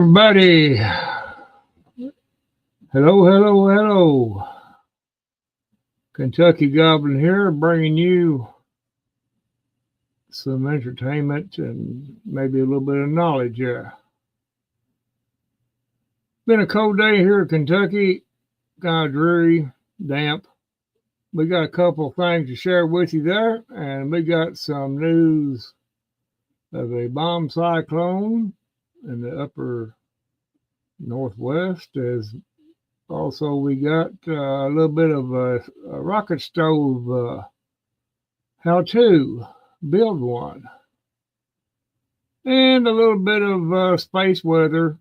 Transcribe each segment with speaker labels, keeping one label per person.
Speaker 1: Everybody, hello. Kentucky Goblin here, bringing you some entertainment and maybe a little bit of knowledge. Been a cold day here in Kentucky, kind of dreary, damp. We got a couple of things to share with you there, and we got some news of a bomb cyclone in the upper northwest. As also we got a little bit of a rocket stove how to build one, and a little bit of space weather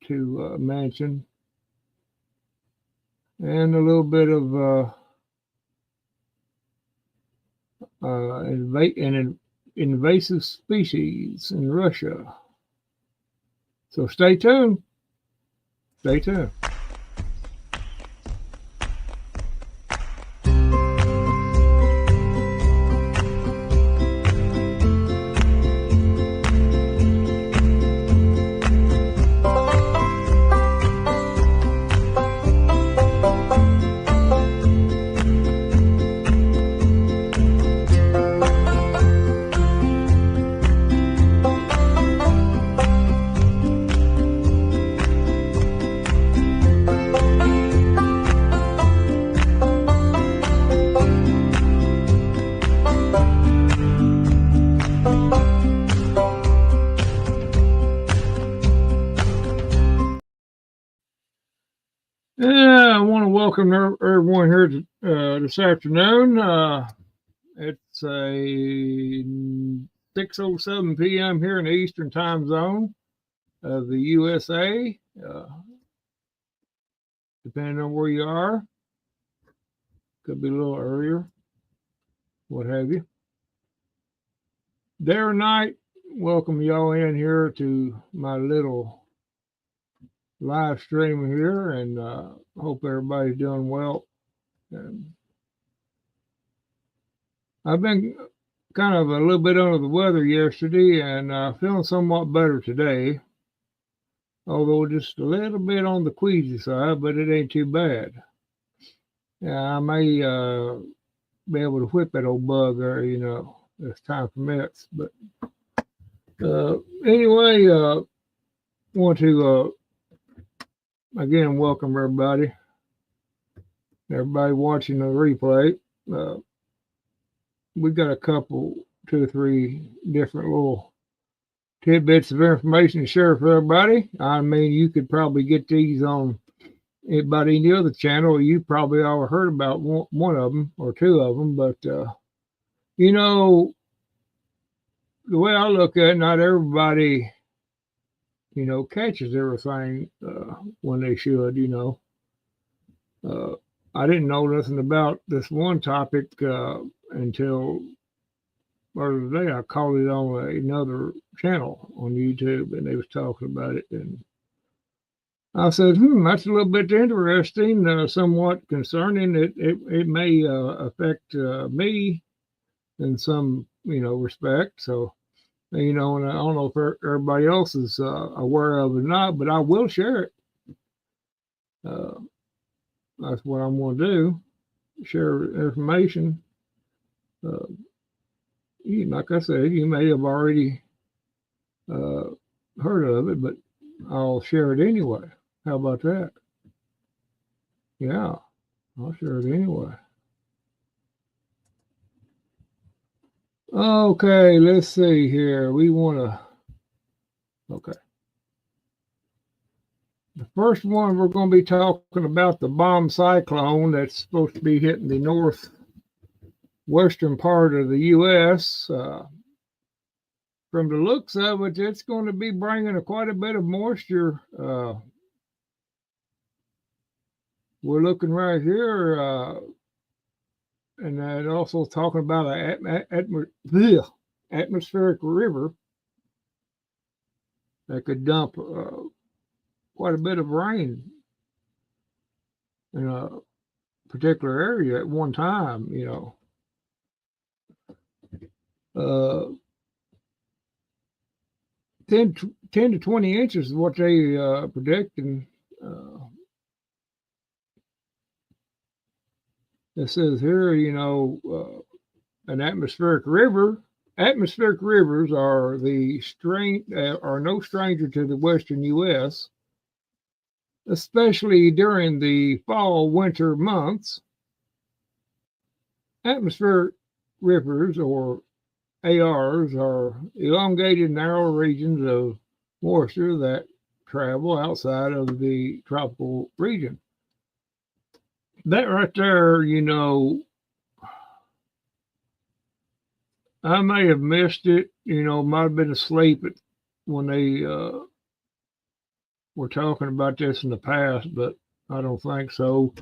Speaker 1: to mention, and a little bit of an invasive species in Russia. So stay tuned. Stay tuned. Yeah, I want to welcome everyone here this afternoon. It's a 6:07 p.m. here in the Eastern Time Zone of the USA. Depending on where you are, could be a little earlier, what have you. Day or night, welcome y'all in here to my little live stream here, and hope everybody's doing well. And I've been kind of a little bit under the weather yesterday, and feeling somewhat better today, although just a little bit on the queasy side, but it ain't too bad. I may be able to whip that old bug there, as time permits. But anyway, want to again welcome everybody watching the replay. We've got a couple, 2 or 3 different little tidbits of information to share for everybody. I mean, you could probably get these on about any other channel. You probably all heard about one of them or 2 of them, but the way I look at it, not everybody catches everything when they should. I didn't know nothing about this one topic until earlier today. I caught it on another channel on YouTube, and they was talking about it, and I said, that's a little bit interesting, somewhat concerning. It may affect me in some respect. So and I don't know if everybody else is aware of it or not, but I will share it. That's what I'm going to do, share information. Like I said, you may have already heard of it, but I'll share it anyway. How about that? Yeah, I'll share it anyway. Okay, let's see here. Okay. The first one, we're going to be talking about the bomb cyclone that's supposed to be hitting the northwestern part of the U.S. From the looks of it, it's going to be bringing quite a bit of moisture. We're looking right here, and that also talking about an atmospheric river that could dump quite a bit of rain in a particular area at one time, 10 to 20 inches is what they predicting. It says here, an atmospheric river. Atmospheric rivers are no stranger to the western U.S., especially during the fall winter months. Atmospheric rivers, or ARs, are elongated, narrow regions of moisture that travel outside of the tropical region. That right there, I may have missed it, might have been asleep when they were talking about this in the past, but I don't think so.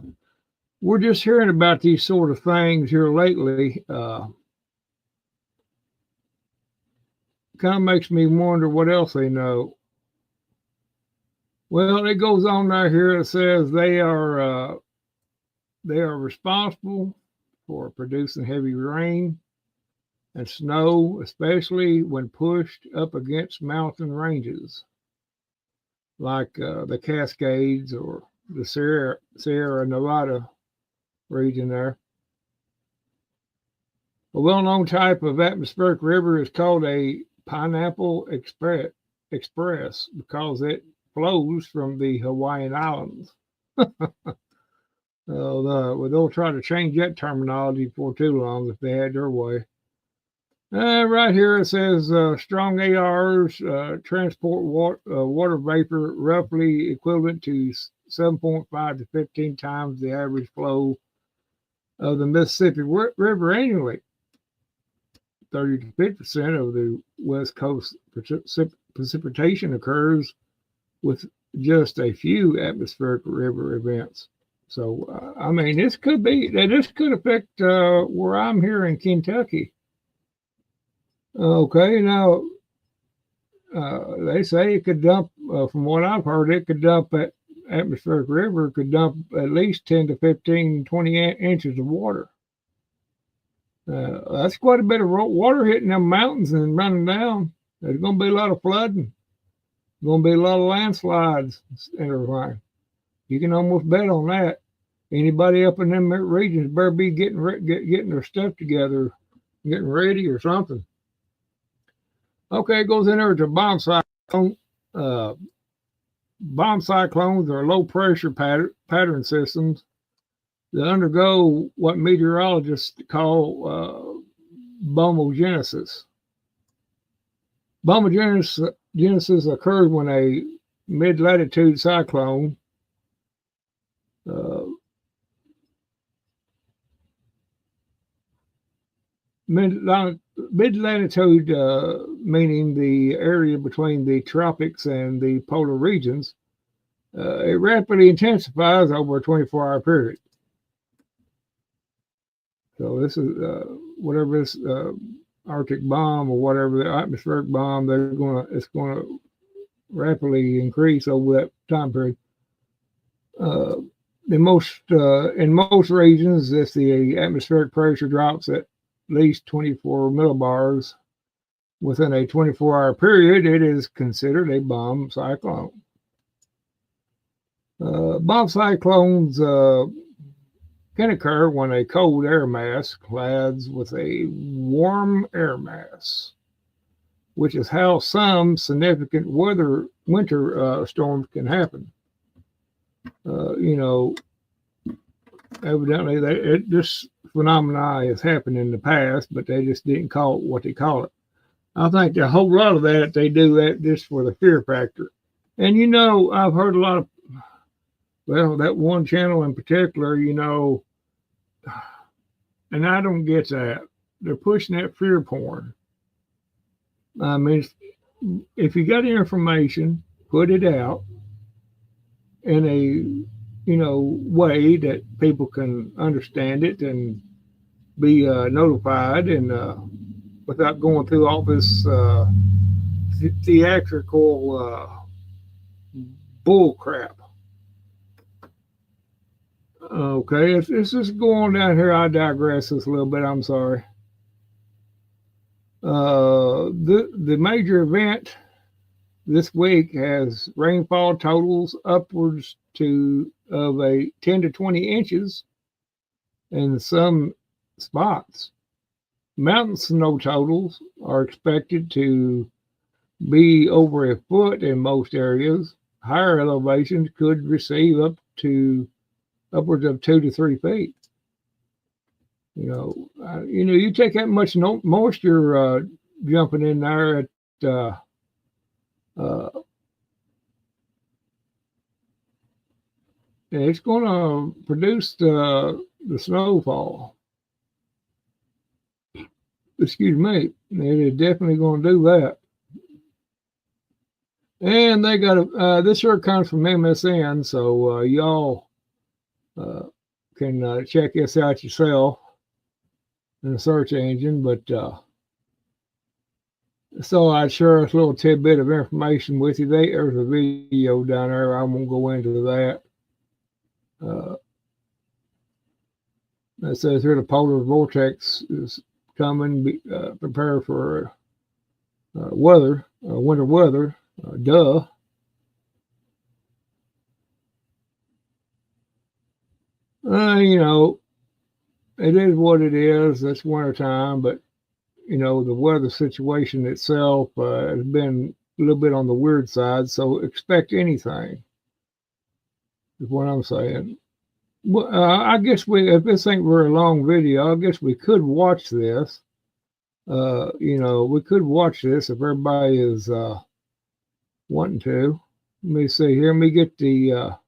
Speaker 1: We're just hearing about these sort of things here lately. Kind of makes me wonder what else they know. Well, it goes on right here. It says they are responsible for producing heavy rain and snow, especially when pushed up against mountain ranges like the Cascades or the Sierra Nevada region there. A well-known type of atmospheric river is called a Pineapple Express because it flows from the Hawaiian Islands. Well, they'll try to change that terminology for too long if they had their way. Right here it says strong ARs transport water vapor roughly equivalent to 7.5 to 15 times the average flow of the Mississippi River annually. 30 to 50% of the West Coast precipitation occurs with just a few atmospheric river events. So, this could affect where I'm here in Kentucky. Okay, now they say it could dump, from what I've heard, it could dump at atmospheric river could dump at least 10 to 15, 20 inches of water. That's quite a bit of water hitting them mountains and running down. There's going to be a lot of flooding. There's going to be a lot of landslides and everything. You can almost bet on that. Anybody up in them regions better be getting their stuff together, getting ready or something. Okay, it goes in there to bomb cyclone. Bomb cyclones are low pressure pattern systems that undergo what meteorologists call bombogenesis. Bombogenesis occurs when a mid-latitude cyclone mid-latitude, meaning the area between the tropics and the polar regions, it rapidly intensifies over a 24-hour period. So this is whatever this Arctic bomb or whatever the atmospheric bomb, it's gonna rapidly increase over that time period. In most regions, if the atmospheric pressure drops at least 24 millibars within a 24-hour period, it is considered a bomb cyclone. Bomb cyclones can occur when a cold air mass collides with a warm air mass, which is how some significant winter storms can happen. Evidently, this phenomena has happened in the past, but they just didn't call it what they call it. I think a whole lot of that, they do that just for the fear factor. And, I've heard a lot of, that one channel in particular, and I don't get that. They're pushing that fear porn. If you got information, put it out in a way that people can understand it and be notified, and without going through all this theatrical bull crap. Okay, it's just going down here. I digress just a little bit. I'm sorry. The major event this week has rainfall totals upwards of a 10 to 20 inches in some spots. Mountain snow totals are expected to be over a foot in most areas. Higher elevations could receive up to upwards of 2 to 3 feet. You take that much moisture jumping in there at uh, it's going to produce the snowfall. Excuse me. It is definitely going to do that. And they got this here comes from MSN, so y'all can check this out yourself in the search engine. But so I'd share a little tidbit of information with you. There's a video down there. I won't go into that. It says here the polar vortex is coming. Prepare for winter weather. Duh. It is what it is. It's wintertime, but the weather situation itself has been a little bit on the weird side. So expect anything. Is what I'm saying. Well, I guess if this ain't very long video, I guess we could watch this. We could watch this if everybody is wanting to. Let me see here. Let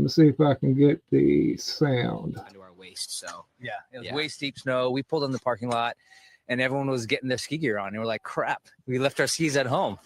Speaker 1: me see if I can get the sound.
Speaker 2: Under our waist, so yeah, it was waist deep snow. We pulled in the parking lot, and everyone was getting their ski gear on. And we're like, "Crap, we left our skis at home."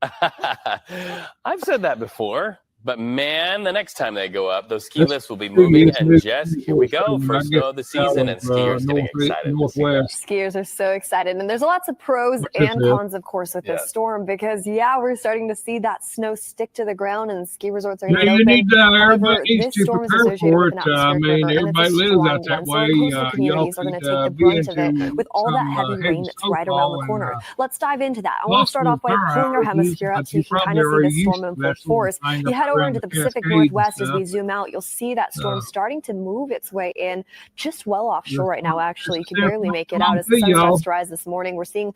Speaker 3: I've said that before. But man, the next time they go up, those ski lifts will be moving. And Jess, here we go. First snow of the season, and skiers getting excited.
Speaker 4: Skiers are so excited. And there's lots of pros and cons, of course, with this storm because, we're starting to see that snow stick to the ground and ski resorts are going to be open. However, this storm is associated with an atmospheric river, and it's a strong one. So coastal communities are going to take the brunt of it with all that heavy rain that's right around the corner. Let's dive into that. I want to start off by pulling our hemisphere up so you can kind of see this storm in full force. You head over into the Pacific Northwest as we zoom out, you'll see that storm starting to move its way in just well offshore right now. Actually, you can barely make it out as the sun starts to rise this morning. We're seeing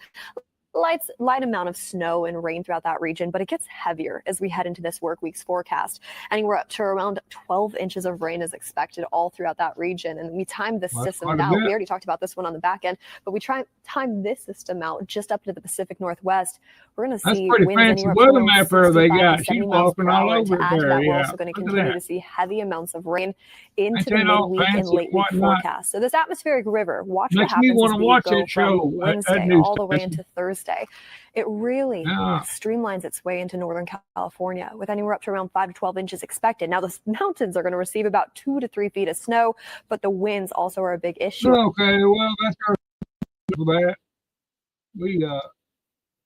Speaker 4: light amount of snow and rain throughout that region, but it gets heavier as we head into this work week's forecast. Anywhere up to around 12 inches of rain is expected all throughout that region. And we timed this system out. We already talked about this one on the back end, but we time this system out just up to the Pacific Northwest. We're going to see winds anywhere from 65 to 70 miles per hour. To add to that, we're also going to continue to see heavy amounts of rain into the midweek and late week forecast. So this atmospheric river, watch what happens as we go from Wednesday all the way into Thursday. It really streamlines its way into Northern California with anywhere up to around 5 to 12 inches expected. Now, the mountains are going to receive about 2 to 3 feet of snow, but the winds also are a big issue.
Speaker 1: Okay, well, that's our for that.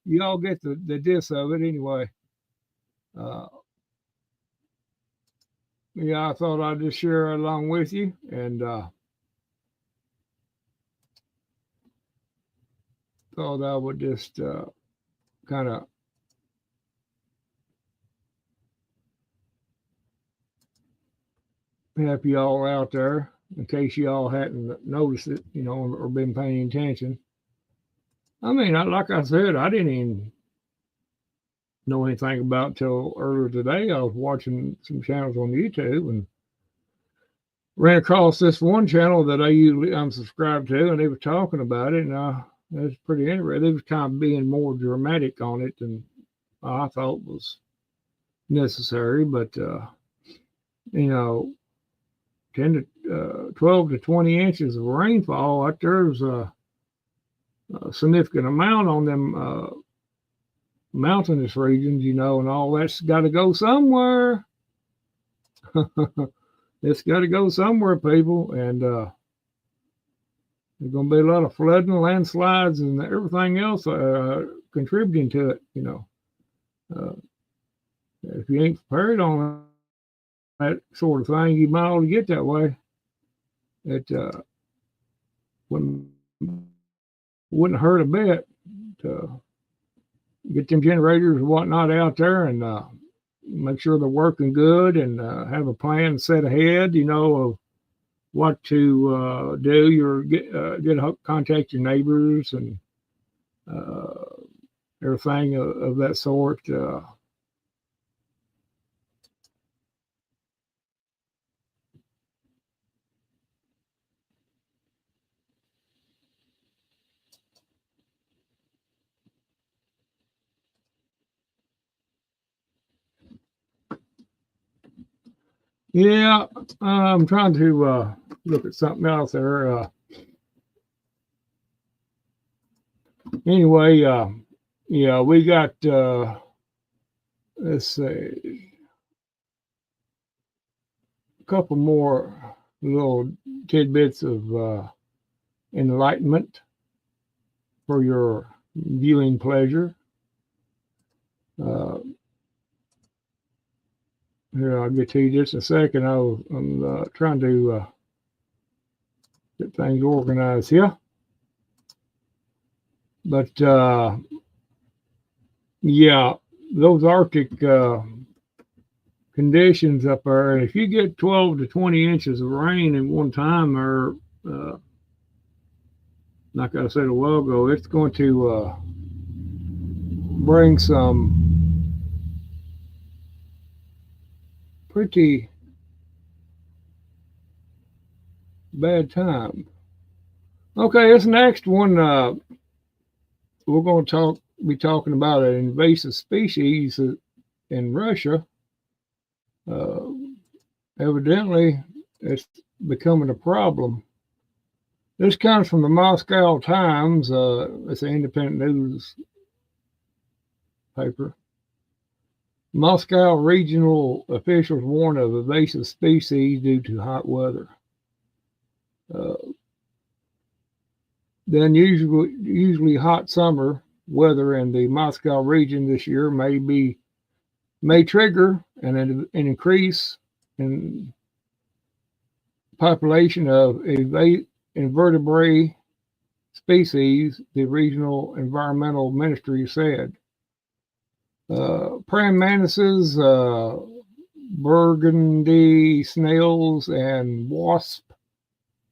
Speaker 1: You all get the gist of it anyway. I thought I'd just share along with you, and thought I would just kind of help you all out there in case you all hadn't noticed it, or been paying attention. I mean, like I said, I didn't even know anything about it till earlier today. I was watching some channels on YouTube and ran across this one channel that I'm subscribed to, and they were talking about it, and it was pretty interesting. They was kind of being more dramatic on it than I thought was necessary, but 10 to 12 to 20 inches of rainfall out there's a significant amount on them mountainous regions, and all that's got to go somewhere. It's got to go somewhere, people, and there's going to be a lot of flooding, landslides, and everything else contributing to it. If you ain't prepared on that sort of thing, you might ought to get that way. It wouldn't hurt a bit to get them generators and whatnot out there and make sure they're working good and have a plan set ahead, of what to do. Contact your neighbors and everything of that sort. Yeah, I'm trying to look at something else there. Anyway, yeah, we got, let's see, a couple more little tidbits of enlightenment for your viewing pleasure. Here, I'll get to you just a second. I'm trying to get things organized here. But yeah, those Arctic conditions up there, and if you get 12 to 20 inches of rain in one time, or like I said a while ago, it's going to bring some pretty bad time. Okay, this next one, we're going to be talking about an invasive species in Russia. Evidently, it's becoming a problem. This comes from the Moscow Times. It's an independent news paper. Moscow regional officials warn of invasive species due to hot weather. The usually hot summer weather in the Moscow region this year may trigger an increase in population of invertebrate species, the regional environmental ministry said. Praying mantises, burgundy snails, and wasp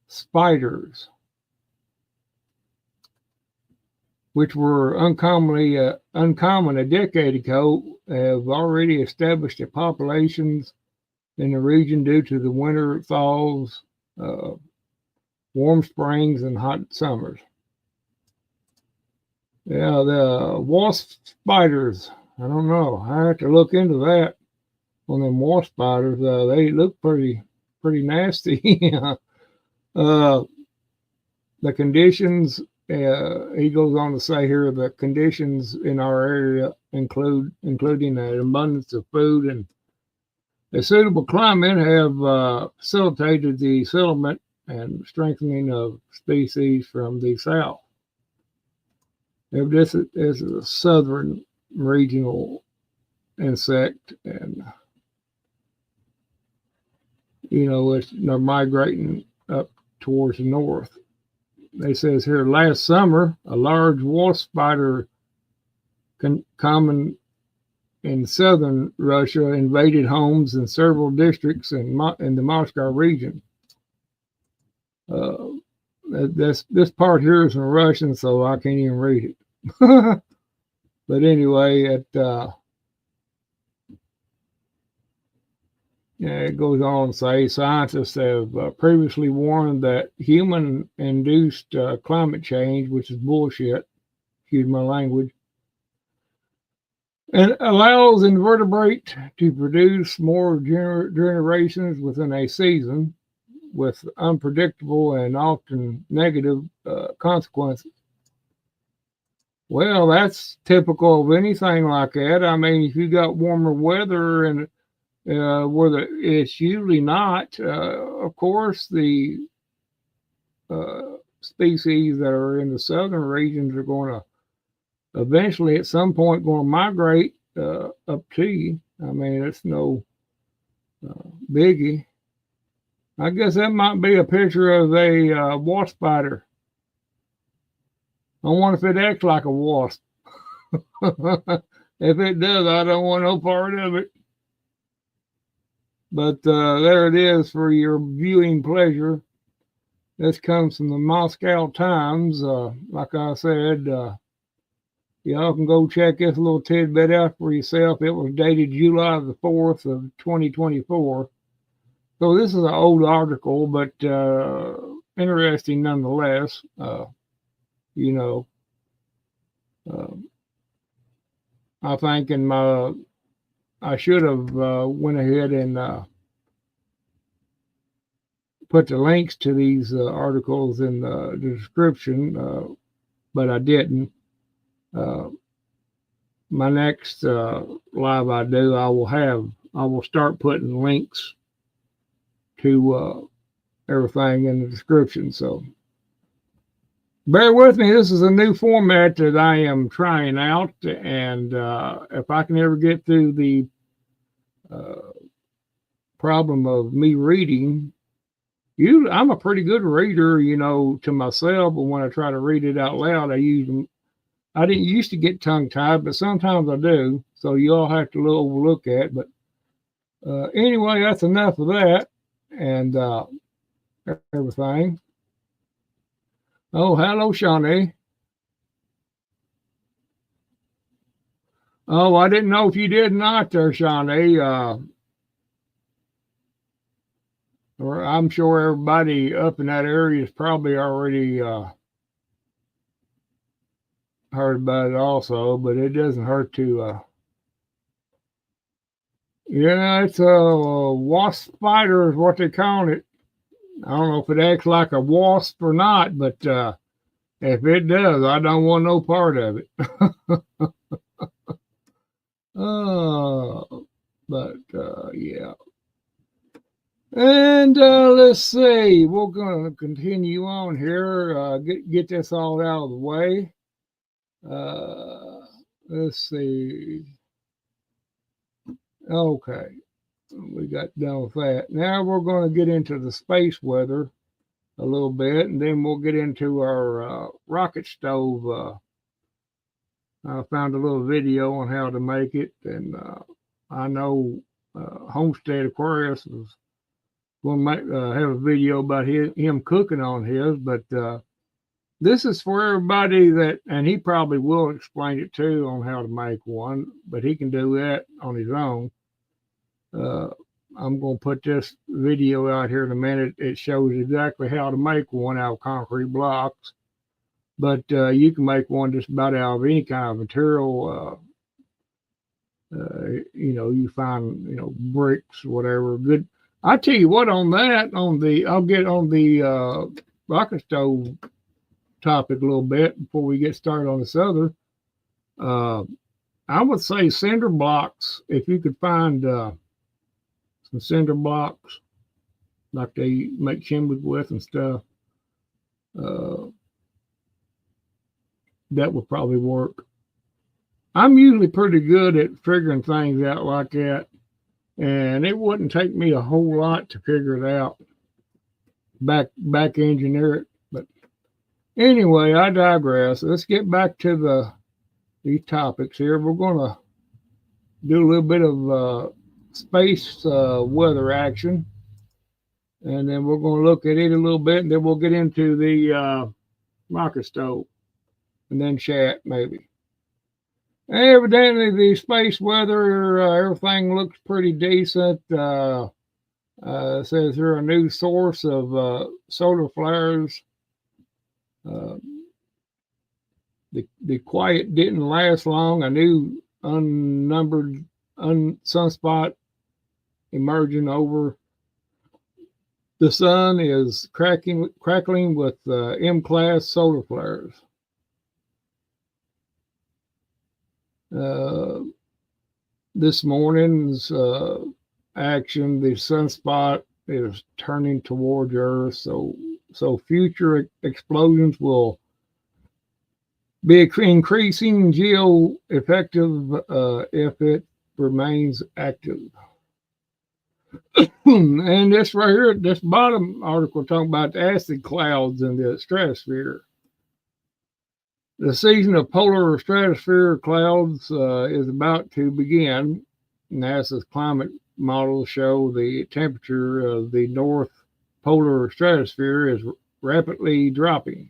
Speaker 1: spiders, which were uncommon a decade ago, have already established their populations in the region due to the winter thaws, warm springs, and hot summers. Yeah, the wasp spiders, I don't know. I have to look into that on them wasp spiders. They look pretty nasty. The conditions, he goes on to say here, the conditions in our area including an abundance of food and a suitable climate have facilitated the settlement and strengthening of species from the south. This is a southern regional insect, and they're migrating up towards the north. It says here, last summer, a large wasp spider common in southern Russia invaded homes in several districts in the Moscow region. This part here is in Russian, so I can't even read it. But anyway, it goes on to say scientists have previously warned that human-induced climate change, which is bullshit, excuse my language, and allows invertebrate to produce more generations within a season with unpredictable and often negative consequences. Well, that's typical of anything like that. I mean, if you got warmer weather and where it's usually not, of course, the species that are in the southern regions are going to eventually at some point going to migrate up to you. I mean, it's no biggie. I guess that might be a picture of a wasp spider. I wonder if it acts like a wasp. If it does, I don't want no part of it. But there it is for your viewing pleasure. This comes from the Moscow Times. Like I said, y'all can go check this little tidbit out for yourself. It was dated July the 4th of 2024. So this is an old article, but interesting nonetheless. You know, I think I should have went ahead and put the links to these articles in the description, but I didn't. My next live I do, I will start putting links to everything in the description. So bear with me. This is a new format that I am trying out, and if I can ever get through the problem of me reading, I'm a pretty good reader, to myself, but when I try to read it out loud, I didn't used to get tongue-tied, but sometimes I do, so you all have to overlook that. But anyway, that's enough of that, and everything. Oh, hello, Shawnee. Oh, I didn't know if you did not there, Shawnee. Or I'm sure everybody up in that area has probably already heard about it also, but it doesn't hurt to it's a wasp spider is what they call it. I don't know if it acts like a wasp or not, but if it does, I don't want no part of it. But yeah. And let's see, we're going to continue on here, get this all out of the way. Let's see. Okay, we got done with that. Now we're going to get into the space weather a little bit, and then we'll get into our rocket stove. I found a little video on how to make it, and I know Homestead Aquarius was going to have a video about him cooking on his, but this is for everybody and he probably will explain it too on how to make one, but he can do that on his own. I'm going to put this video out here in a minute. It shows exactly how to make one out of concrete blocks, but you can make one just about out of any kind of material. You find, bricks, whatever. Good. I tell you what, I'll get on the rocket stove topic a little bit before we get started on this other. I would say cinder blocks, if you could find some cinder blocks like they make chimneys with and stuff, that would probably work. I'm usually pretty good at figuring things out like that, and it wouldn't take me a whole lot to figure it out, back engineer it. But anyway, I digress. Let's get back to these topics here. We're going to do a little bit of space weather action, and then we're going to look at it a little bit, and then we'll get into the rocket stove, and then chat maybe. Evidently, the space weather, everything looks pretty decent. Says they're a new source of solar flares. The quiet didn't last long. A new unnumbered sunspot emerging over the sun is crackling with M-class solar flares. This morning's action, the sunspot is turning towards Earth, so future explosions will be increasing geo-effective if it remains active. And this right here, this bottom article talking about the acid clouds in the stratosphere. The season of polar stratosphere clouds is about to begin. NASA's climate models show the temperature of the north polar stratosphere is rapidly dropping.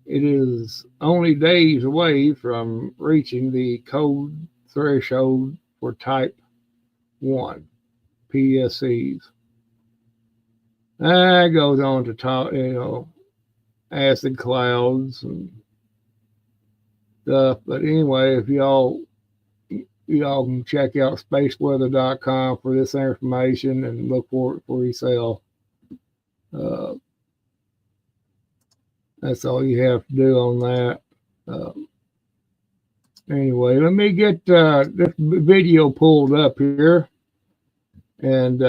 Speaker 1: It is only days away from reaching the cold threshold for Type 1 PSCs. That goes on to talk, acid clouds and stuff. But anyway, if y'all can check out spaceweather.com for this information and look for it for yourself. That's all you have to do on that. Anyway, let me get this video pulled up here, and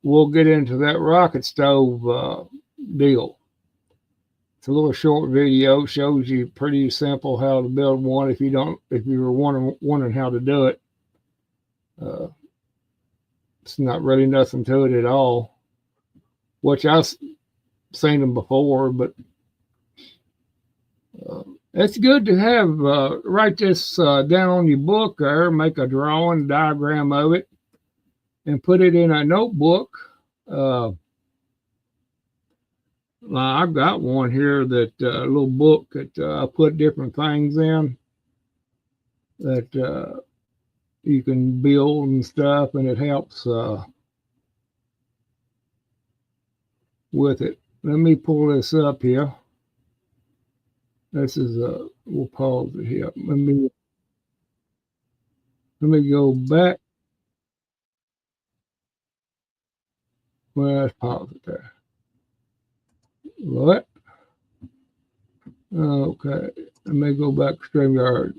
Speaker 1: we'll get into that rocket stove deal. It's a little short video, shows you pretty simple how to build one if you were wondering how to do it. It's not really nothing to it at all, which I've seen them before, but it's good to have, write this down on your book or make a drawing, diagram of it, and put it in a notebook. I've got one here that a little book that I put different things in that you can build and stuff, and it helps with it. Let me pull this up here. This is we'll pause it here. Let me go back. Well, let's pause it there. What? Okay. Let me go back to StreamYard.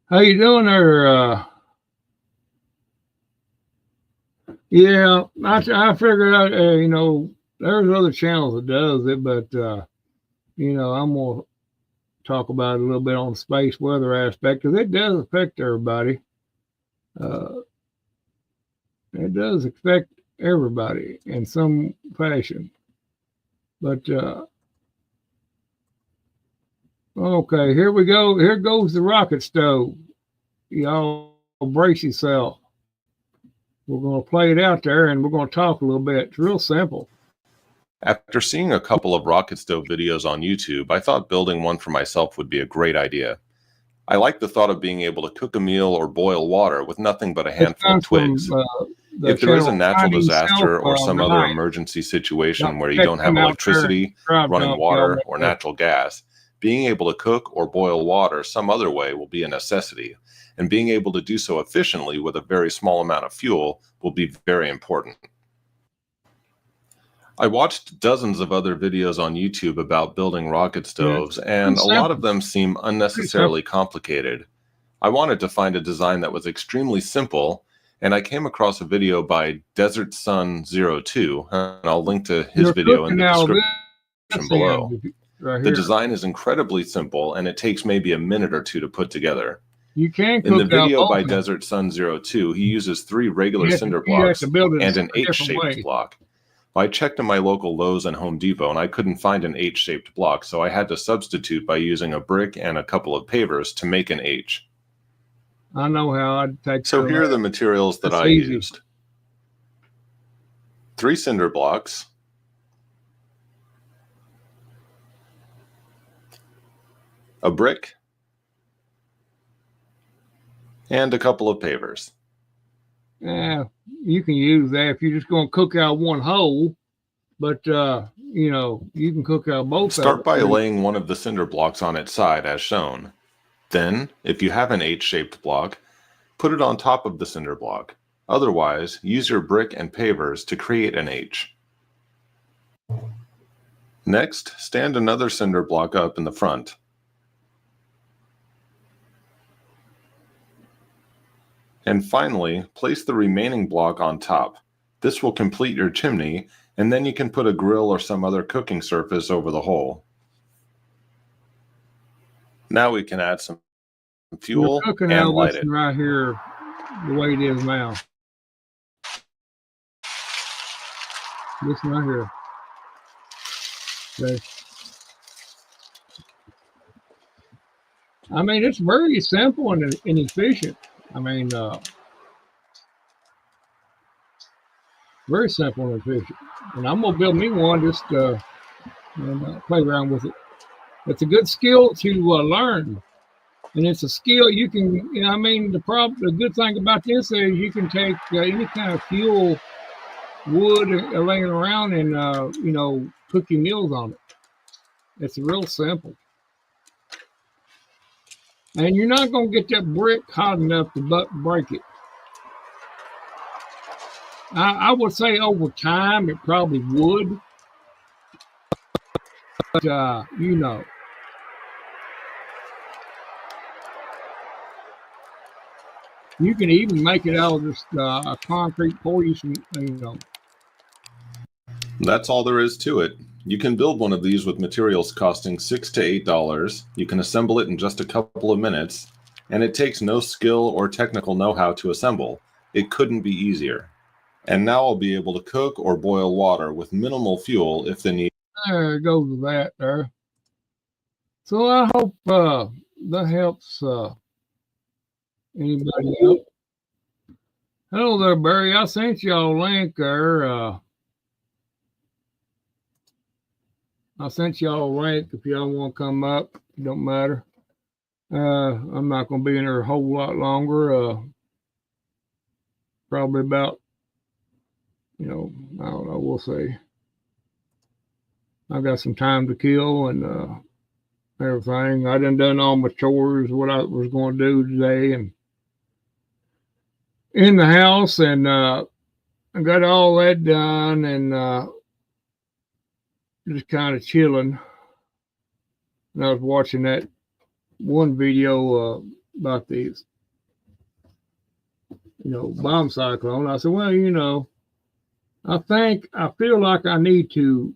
Speaker 1: How you doing there? Yeah, I figured out, there's other channels that does it, but, I'm going to talk about it a little bit on the space weather aspect, because it does affect everybody. It does affect everybody in some fashion. But, okay, here we go. Here goes the rocket stove. Y'all brace yourself. We're going to play it out there, and we're going to talk a little bit. It's real simple.
Speaker 5: After seeing a couple of rocket stove videos on YouTube, I thought building one for myself would be a great idea. I like the thought of being able to cook a meal or boil water with nothing but a handful of twigs. If there is a natural disaster or some other emergency situation where you don't have electricity, running water, or natural gas, being able to cook or boil water some other way will be a necessity, and being able to do so efficiently with a very small amount of fuel will be very important. I watched dozens of other videos on YouTube about building rocket stoves, and a lot of them seem unnecessarily complicated. I wanted to find a design that was extremely simple, and I came across a video by Desert Sun 02, and I'll link to his video in the description below. The design is incredibly simple, and it takes maybe a minute or two to put together.
Speaker 1: You can cook
Speaker 5: in the video by Desert Sun 02, he uses 3 regular cinder blocks and an H-shaped block. I checked in my local Lowe's and Home Depot, and I couldn't find an H-shaped block, so I had to substitute by using a brick and a couple of pavers to make an H.
Speaker 1: I know how I'd take.
Speaker 5: So here are the materials that I used. 3 cinder blocks, a brick, and a couple of pavers.
Speaker 1: Yeah, you can use that if you're just going to cook out one hole, but you can cook out both.
Speaker 5: Start by laying one of the cinder blocks on its side as shown. Then, if you have an H-shaped block, put it on top of the cinder block. Otherwise, use your brick and pavers to create an H. Next, stand another cinder block up in the front. And finally, place the remaining block on top. This will complete your chimney, and then you can put a grill or some other cooking surface over the hole. Now we can add some fuel and light it.
Speaker 1: Right here, the way it is now. This right here. Okay. I mean, it's very simple and efficient. I mean, very simple and efficient. And I'm gonna build me one just and play around with it. It's a good skill to learn, and it's a skill you can. You know, I mean, the good thing about this is you can take any kind of fuel, wood laying around, and you know, cook your meals on it. It's real simple, and you're not gonna get that brick hot enough to break it. I would say over time it probably would, but you know. You can even make it out of just a concrete pour you some, you know.
Speaker 5: That's all there is to it. You can build one of these with materials costing $6 to $8. You can assemble it in just a couple of minutes, and it takes no skill or technical know-how to assemble. It couldn't be easier. And now I'll be able to cook or boil water with minimal fuel if the need.
Speaker 1: There goes that there. So I hope that helps anybody else. Hello there, Barry. I sent y'all a link there. I sent y'all a link if y'all want to come up. It don't matter. I'm not going to be in there a whole lot longer. Probably about, you know, I don't know. We'll see. I got some time to kill and everything. I done all my chores, what I was going to do today, and in the house, and I got all that done, and just kind of chilling. And I was watching that one video about these, you know, bomb cyclone. I said, well, you know, I feel like I need to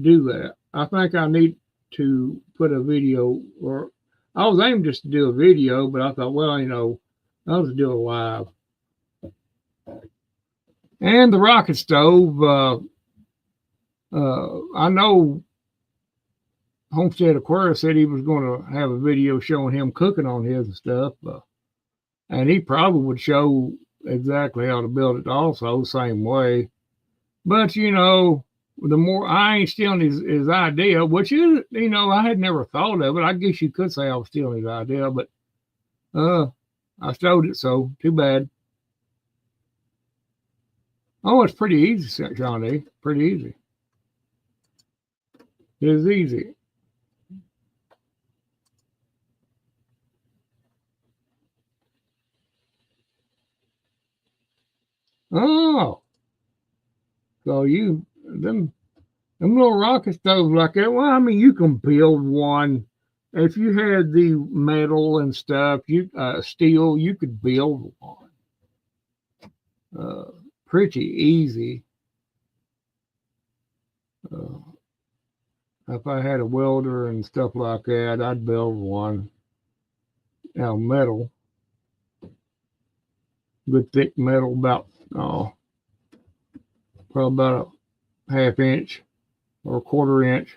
Speaker 1: do that. I think I need to put a video, or I was aiming just to do a video, but I thought, well, you know, I'll just do it live. And the rocket stove, I know Homestead Aquarius said he was going to have a video showing him cooking on his and stuff, and he probably would show exactly how to build it also, same way. But, you know, the more I ain't stealing his idea, which is, you know, I had never thought of it. I guess you could say I was stealing his idea, but I stole it, so too bad. Oh, it's pretty easy, Johnny. Pretty easy. It is easy. Oh, so them little rocket stoves like that. Well, I mean, you can build one if you had the metal and stuff. Steel, you could build one. Pretty easy. If I had a welder and stuff like that, I'd build one. Now, metal, good thick metal, about probably about a half inch or a quarter inch.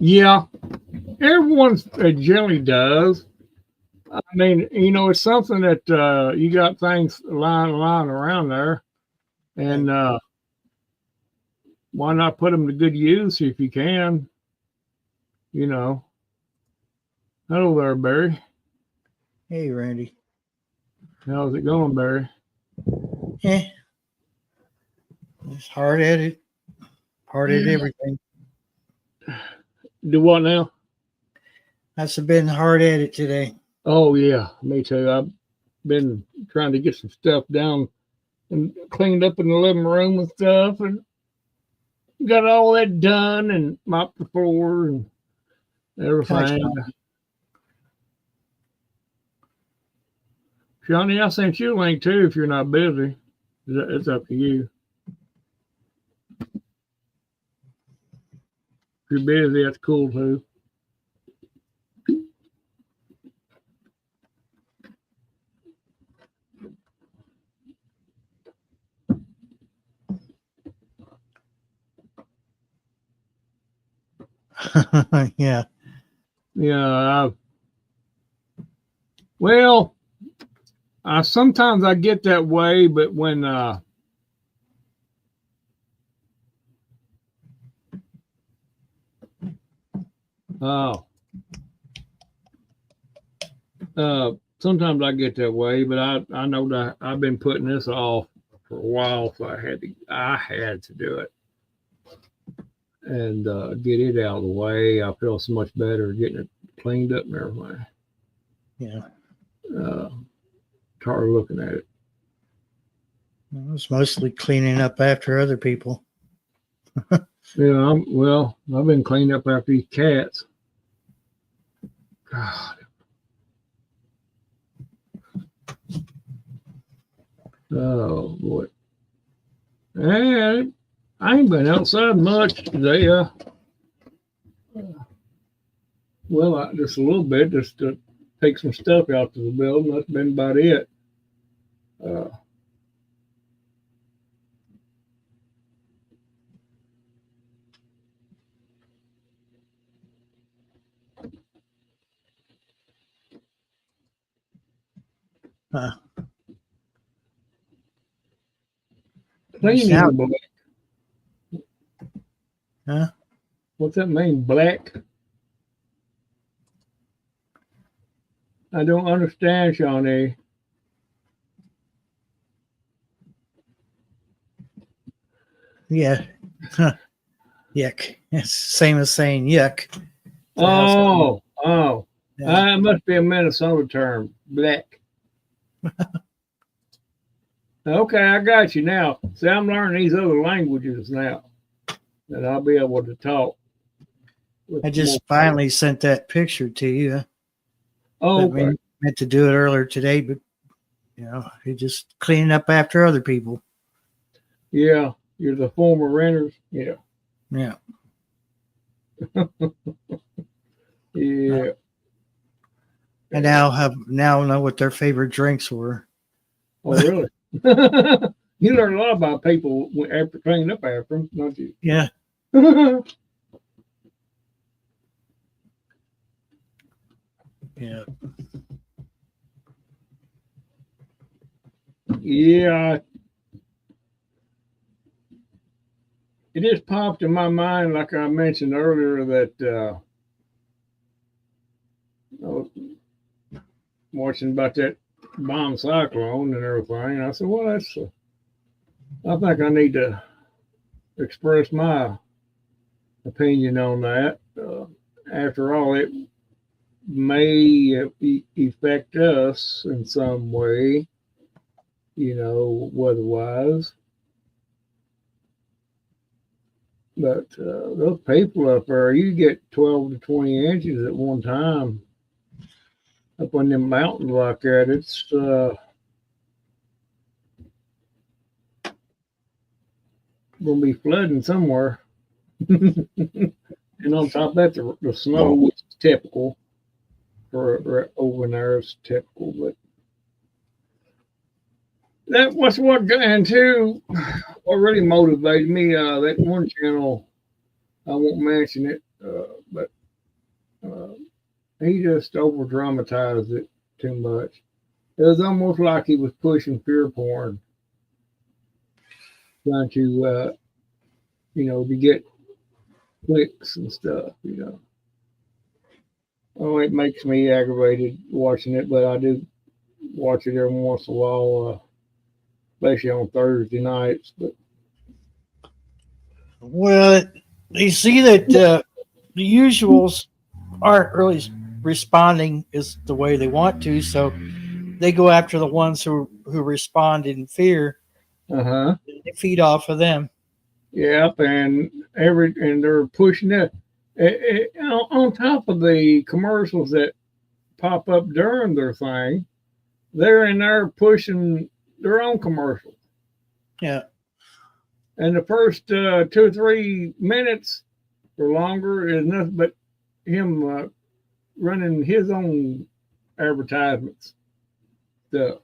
Speaker 1: Yeah, everyone generally does. I mean, you know, it's something that you got things lying around there, and why not put them to good use if you can? You know. Hello there, Barry.
Speaker 6: Hey, Randy.
Speaker 1: How's it going, Barry?
Speaker 6: Yeah. Just hard at it. Hard at everything.
Speaker 1: Do what now?
Speaker 6: I've been hard at it today.
Speaker 1: Oh, yeah, me too. I've been trying to get some stuff down and cleaned up in the living room and stuff, and got all that done and mopped the floor and everything. Nice. Johnny, I sent you a link too if you're not busy. It's up to you. If you're busy, that's cool too.
Speaker 6: Yeah.
Speaker 1: Yeah. Well, sometimes I get that way, but when sometimes I get that way, but I know that I've been putting this off for a while, so I had to do it and get it out of the way. I feel so much better getting it cleaned up and everything.
Speaker 6: Yeah.
Speaker 1: Tired looking at it.
Speaker 6: It was mostly cleaning up after other people.
Speaker 1: Yeah, I've been cleaning up after these cats. God. Oh boy. And I ain't been outside much today. Just a little bit, just to take some stuff out to the building. That's been about it. Cleaning black.
Speaker 6: Huh?
Speaker 1: What's that mean, black? I don't understand, Shawnee.
Speaker 6: Yeah. Yuck. It's the same as saying yuck.
Speaker 1: Oh.
Speaker 6: Yeah.
Speaker 1: It must be a Minnesota term, black. Okay, I got you now. See, I'm learning these other languages now, and I'll be able to talk.
Speaker 6: I just finally sent that picture to you.
Speaker 1: Oh, okay.
Speaker 6: I meant to do it earlier today, but you're just cleaning up after other people.
Speaker 1: Yeah, you're the former renters. Yeah.
Speaker 6: Yeah.
Speaker 1: Yeah.
Speaker 6: And now know what their favorite drinks were.
Speaker 1: Oh, really? You learn a lot about people after cleaning up after them, don't you?
Speaker 6: Yeah. Yeah.
Speaker 1: Yeah. It just popped in my mind, like I mentioned earlier, that watching about that bomb cyclone and everything. I said, well, I think I need to express my opinion on that. After all, it may affect us in some way, weather-wise. But those people up there, you get 12 to 20 inches at one time up on them mountains like that. It's going to be flooding somewhere. And on top of that, the snow, which is typical for over there, is typical. But that was what got into what really motivated me. That one channel, I won't mention it, but he just over dramatized it too much. It was almost like he was pushing fear porn, trying to, to get clicks and stuff, Oh, it makes me aggravated watching it, but I do watch it every once in a while, especially on Thursday nights. But
Speaker 6: well, you see that the usuals aren't really responding is the way they want to, so they go after the ones who respond in fear. They feed off of them.
Speaker 1: Yep, and they're pushing it. On top of the commercials that pop up during their thing, they're in there pushing their own commercials.
Speaker 6: Yeah.
Speaker 1: And the first 2 or 3 minutes or longer is nothing but him running his own advertisements. I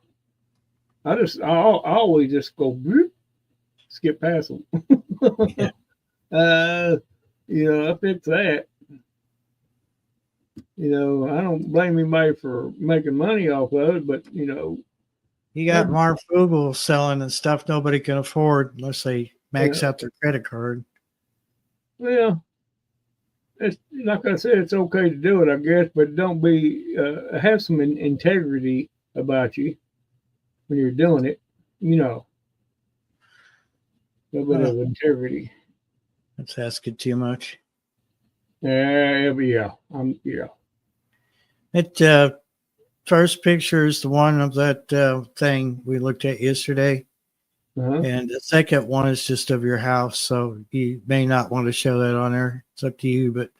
Speaker 1: always just go bloop, skip past them.
Speaker 6: Yeah.
Speaker 1: I fix that. You know, I don't blame anybody for making money off of it, but you know,
Speaker 6: you got Marfugel selling and stuff nobody can afford unless they max out their credit card.
Speaker 1: Well, it's like I said, it's okay to do it, I guess, but don't be have some integrity about you when you're doing it. You know, a little bit of integrity.
Speaker 6: That's asking too much.
Speaker 1: Yeah.
Speaker 6: It first picture is the one of that thing we looked at yesterday. And the second one is just of your house, so you may not want to show that on there. It's up to you, but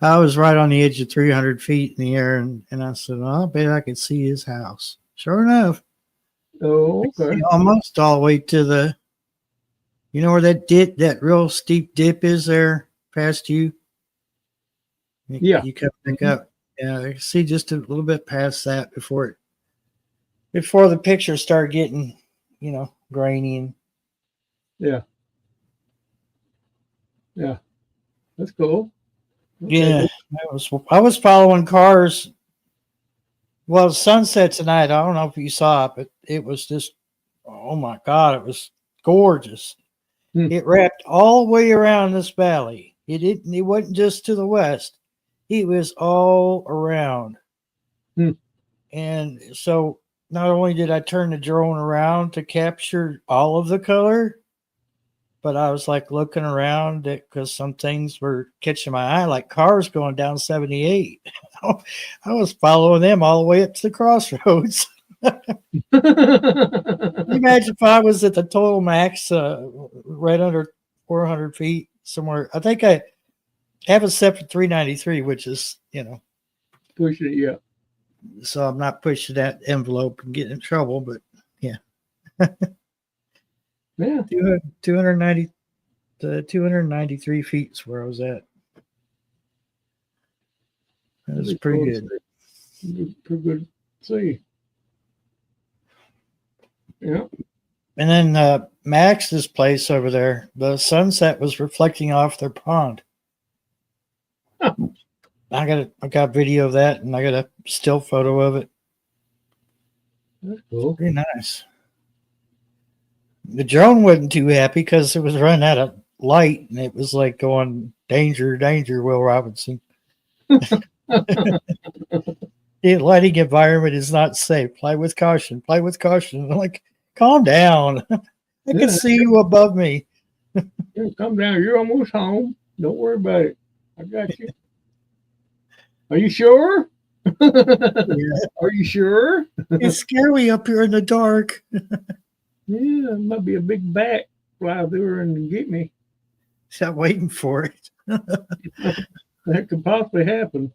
Speaker 6: I was right on the edge of 300 feet in the air, and I said, well, I bet I could see his house. Sure enough.
Speaker 1: Oh, okay.
Speaker 6: Almost all the way to the, you know where that real steep dip is there past you?
Speaker 1: Yeah.
Speaker 6: You come back up. Yeah, I can see just a little bit past that before the pictures start getting, grainy. And
Speaker 1: yeah. That's cool.
Speaker 6: Okay. Yeah, I was following cars. Well, sunset tonight. I don't know if you saw it, but it was just, oh my God, it was gorgeous. It wrapped all the way around this valley. It wasn't just to the west. It was all around. And so not only did I turn the drone around to capture all of the color, but I was like looking around because some things were catching my eye, like cars going down 78. I was following them all the way up to the crossroads. Imagine if I was at the total max, right under 400 feet somewhere. I think I have it set for 393, which is,
Speaker 1: pushing it, yeah.
Speaker 6: So I'm not pushing that envelope and getting in trouble, but yeah.
Speaker 1: Yeah.
Speaker 6: 293 feet is where I was at. That was pretty good.
Speaker 1: Pretty good to see. Yeah.
Speaker 6: And then Max's place over there, the sunset was reflecting off their pond. Huh. I got video of that, and I got a still photo of it.
Speaker 1: That's cool.
Speaker 6: Pretty nice. The drone wasn't too happy because it was running out of light, and it was like going, danger, danger, Will Robinson. The lighting environment is not safe. Fly with caution. Fly with caution. I'm like, calm down. I can see you above me.
Speaker 1: Come down. You're almost home. Don't worry about it. I got you. Are you sure?
Speaker 6: Yeah.
Speaker 1: Are you sure?
Speaker 6: It's scary up here in the dark.
Speaker 1: Yeah, it might be a big bat fly through and get me.
Speaker 6: Stop waiting for it.
Speaker 1: That could possibly happen.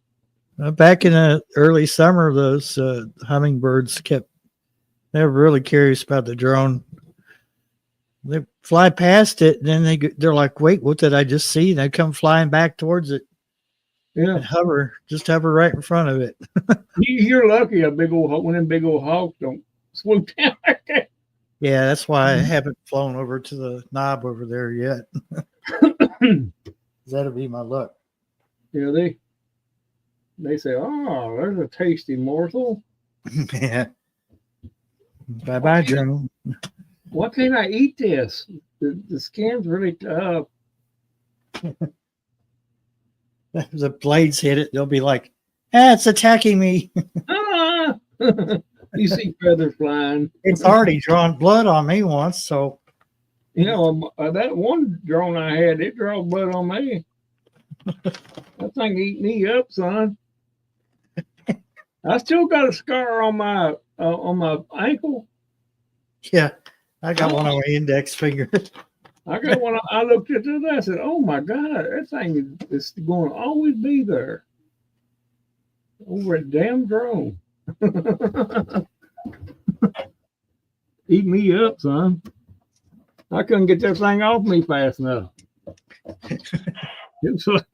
Speaker 6: Back in the early summer, those hummingbirds they were really curious about the drone. They fly past it, and then they're like, wait, what did I just see? And they come flying back towards it.
Speaker 1: Yeah.
Speaker 6: And hover right in front of it.
Speaker 1: You're lucky one of them big old hawks don't swoop down like that.
Speaker 6: Yeah, that's why I haven't flown over to the knob over there yet. That'll be my luck.
Speaker 1: Yeah, they say, oh, there's a tasty morsel.
Speaker 6: Yeah. Bye-bye, drone.
Speaker 1: Why can't I eat this? The skin's really tough.
Speaker 6: If the blades hit it, they'll be like, it's attacking me.
Speaker 1: You see feathers flying.
Speaker 6: It's already drawn blood on me once, so.
Speaker 1: That one drone I had, it drew blood on me. That thing eat me up, son. I still got a scar on my ankle.
Speaker 6: Yeah, I got one on my index finger.
Speaker 1: I got one. I looked at it. I said, "Oh my God, that thing is going to always be there." Over a damn drone. Eat me up, son. I couldn't get that thing off me fast enough. It's like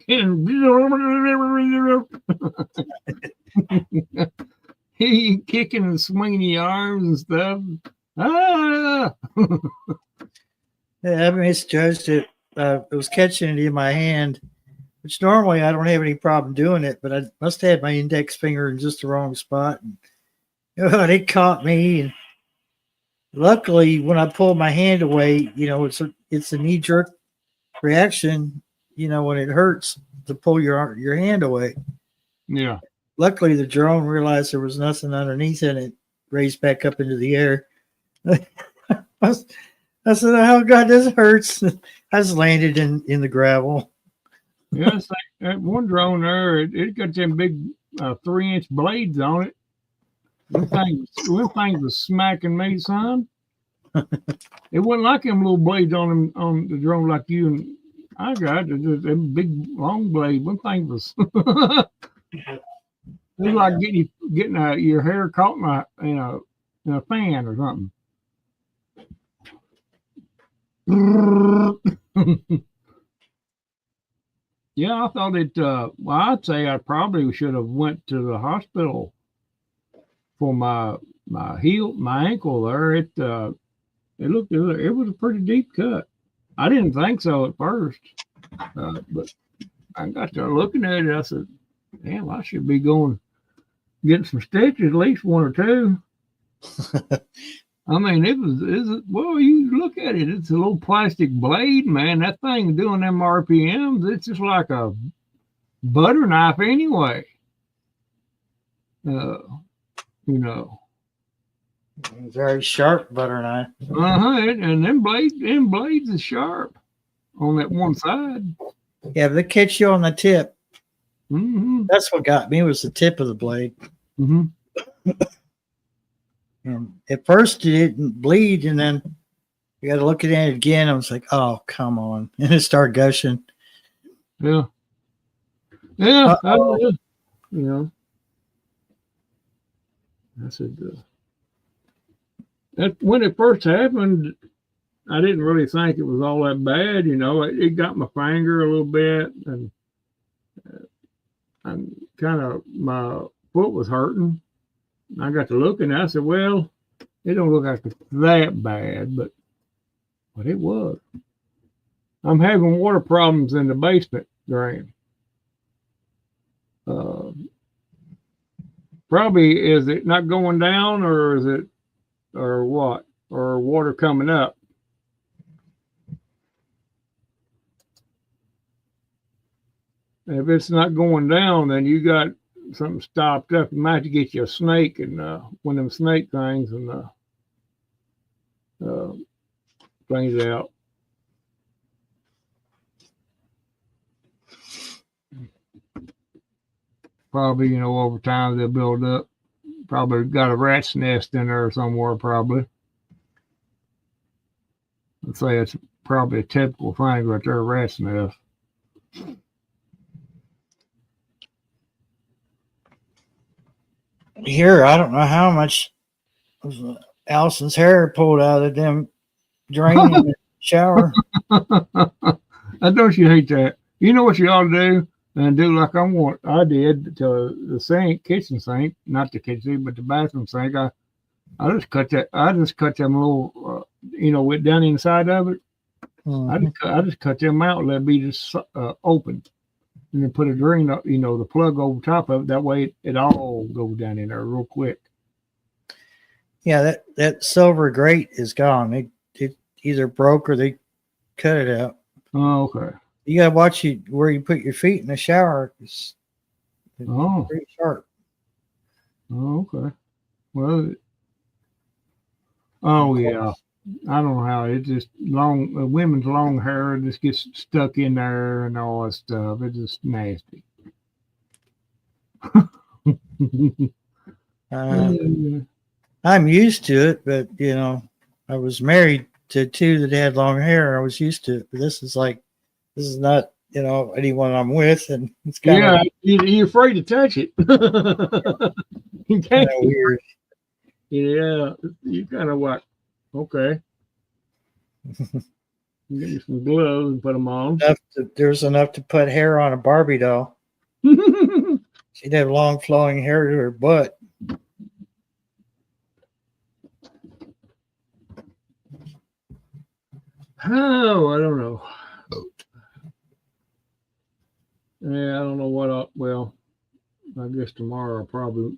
Speaker 1: he kicking and swinging the arms and stuff.
Speaker 6: Yeah, I misjudged it. It was catching it in my hand, which normally I don't have any problem doing it, but I must have my index finger in just the wrong spot. And it caught me. And luckily, when I pulled my hand away, it's a knee jerk reaction. When it hurts to pull your hand away.
Speaker 1: Yeah.
Speaker 6: Luckily, the drone realized there was nothing underneath it. It raised back up into the air. I said, "Oh God, this hurts." I just landed in the gravel.
Speaker 1: Yeah, it's like that one drone there. It got them big 3-inch blades on it. Them things was smacking me, son. It wasn't like them little blades on the drone like you and I got. Them big long blade. One thing was. It was like getting your hair caught in a fan or something. Yeah, I thought it. Well, I'd say I probably should have went to the hospital for my ankle there. It was a pretty deep cut. I didn't think so at first, but I got to looking at it. I said, "Damn, I should be getting some stitches, at least one or two." I mean, well, you look at it, it's a little plastic blade, man. That thing doing them RPMs, it's just like a butter knife anyway.
Speaker 6: Very sharp butter knife.
Speaker 1: And them blades is sharp on that one side.
Speaker 6: Yeah, but they catch you on the tip.
Speaker 1: Mm-hmm.
Speaker 6: That's what got me, was the tip of the blade.
Speaker 1: Mm-hmm.
Speaker 6: And at first it didn't bleed, and then you got to look at it again. I was like, "Oh, come on!" And it started gushing.
Speaker 1: Yeah. I said that when it first happened, I didn't really think it was all that bad. It got my finger a little bit, and my foot was hurting. I got to looking, and I said, "Well, it don't look like it's that bad, but it was." I'm having water problems in the basement drain. Probably, is it not going down, or is it, or what, or water coming up? If it's not going down, then you got something stopped up. You might have to get you a snake and one of them snake things and things out. Probably, over time they'll build up. Probably got a rat's nest in there somewhere, probably. I'd say it's probably a typical thing right there, a rat's nest.
Speaker 6: Here, I don't know how much Allison's hair pulled out of them drain in the shower.
Speaker 1: I don't you hate that? You know what you ought to do? And do like I did to the kitchen sink, not the kitchen, but the bathroom sink. I just cut them little, with down inside of it. Mm-hmm. I just cut them out, let it be just open, and then put a drain up, the plug over top of it. That way it all goes down in there real quick.
Speaker 6: Yeah, that silver grate is gone. It either broke or they cut it out.
Speaker 1: Oh, okay.
Speaker 6: You gotta watch where you put your feet in the shower. It's pretty sharp.
Speaker 1: Oh, okay. Well, yeah. I don't know how it just women's long hair just gets stuck in there and all that stuff. It's just nasty.
Speaker 6: I'm used to it, but I was married to two that had long hair. I was used to it, but this is not anyone I'm with, and it's kind of
Speaker 1: you're afraid to touch it.
Speaker 6: Kind of weird.
Speaker 1: Yeah, you kind of what? Okay. Get you some gloves and put them on.
Speaker 6: There's enough to put hair on a Barbie doll. She'd have long flowing hair to her butt.
Speaker 1: Oh, I don't know. Yeah, I don't know what. Well, I guess tomorrow I'll probably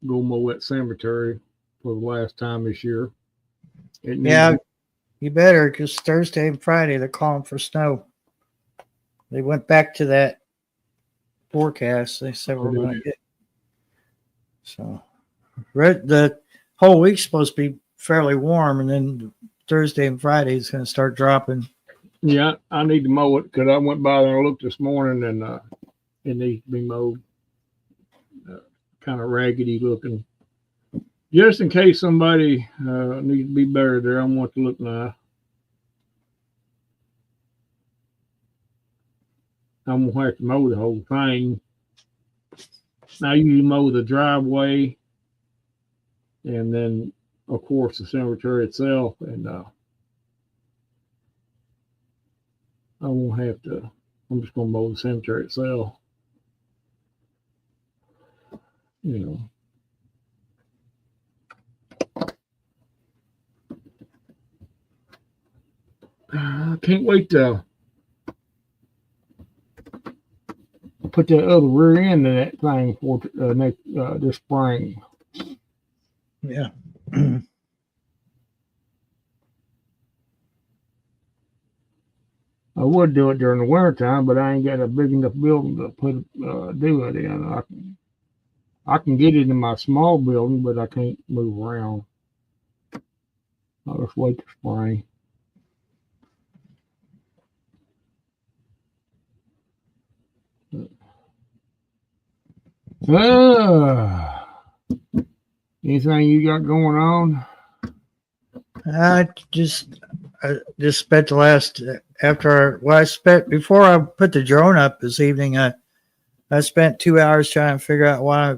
Speaker 1: go mow that cemetery for the last time this year.
Speaker 6: Yeah, you better, because Thursday and Friday they're calling for snow. They went back to that forecast. They said we're going to get. So, the whole week's supposed to be fairly warm, and then Thursday and Friday is going to start dropping.
Speaker 1: Yeah, I need to mow it because I went by there and looked this morning, and it needs to be mowed. Kind of raggedy looking. Just in case somebody needs to be buried there, I want it to look nice. I'm gonna have to mow the whole thing. I usually mow the driveway, and then of course the cemetery itself, and I won't have to. I'm just gonna mow the cemetery itself. You know. I can't wait to put that other rear end of that thing for this spring.
Speaker 6: Yeah.
Speaker 1: I would do it during the winter time, but I ain't got a big enough building to put do it in. I can get it in my small building, but I can't move around. I'll just wait till spring. Anything you got going on?
Speaker 6: I just spent the last before I put the drone up this evening. I spent 2 hours trying to figure out why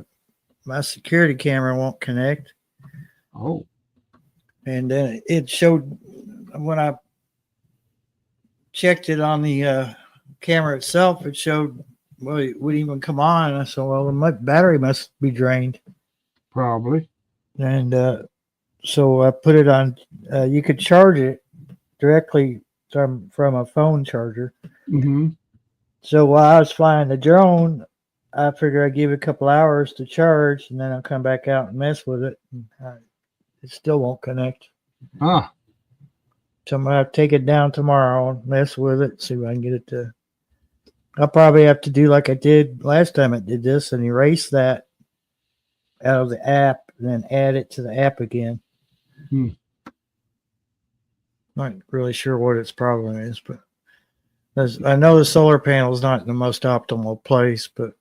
Speaker 6: my security camera won't connect.
Speaker 1: Oh,
Speaker 6: and then it showed when I checked it on the camera itself. It showed it wouldn't even come on. I said, well, the battery must be drained.
Speaker 1: Probably.
Speaker 6: And so I put it on. You could charge it directly from a phone charger.
Speaker 1: Mm-hmm.
Speaker 6: So while I was flying the drone, I figured I'd give it a couple hours to charge, and then I'll come back out and mess with it. It still won't connect.
Speaker 1: Ah.
Speaker 6: So I'm going to take it down tomorrow and mess with it, see if I can get it to. I'll probably have to do like I did last time I did this and erase that out of the app and then add it to the app again. Not really sure what its problem is, but I know the solar panel is not in the most optimal place, but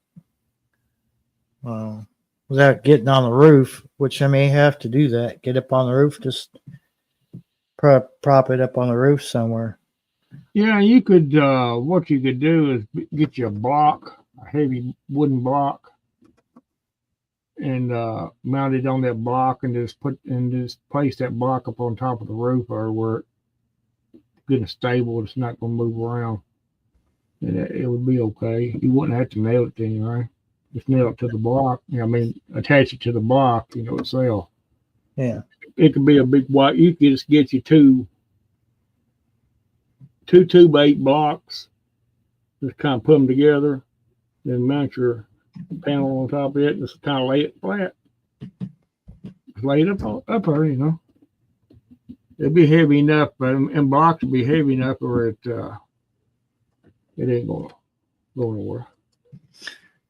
Speaker 6: without getting on the roof, which I may have to do that, get up on the roof, just prop it up on the roof somewhere.
Speaker 1: Yeah, you could, what you could do is get you a heavy wooden block, and mount it on that block, and just place that block up on top of the roof, or where it's getting stable. It's not going to move around, and it would be okay. You wouldn't have to nail it to anything. Just nail it to the block. Attach it to the block, itself.
Speaker 6: Yeah.
Speaker 1: It could be a big block. You could just get you two 2x8 blocks. Just kind of put them together, then mount your panel on top of it, and just kind of lay it flat. Just lay it up there, It'd be heavy enough, but and blocks would be heavy enough where it ain't gonna go anywhere.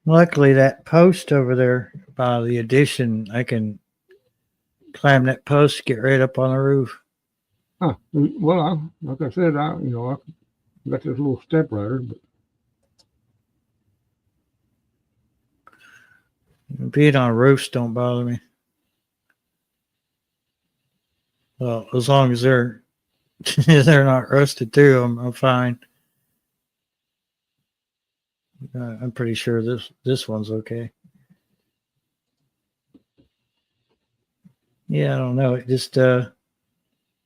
Speaker 6: Luckily, that post over there by the addition, I can climb that post to get right up on the roof.
Speaker 1: Huh. Well, like I said, I got this little step ladder, but
Speaker 6: being on roofs don't bother me. Well, as long as they're not rusted through, I'm fine. I'm pretty sure this one's okay. Yeah, I don't know. It just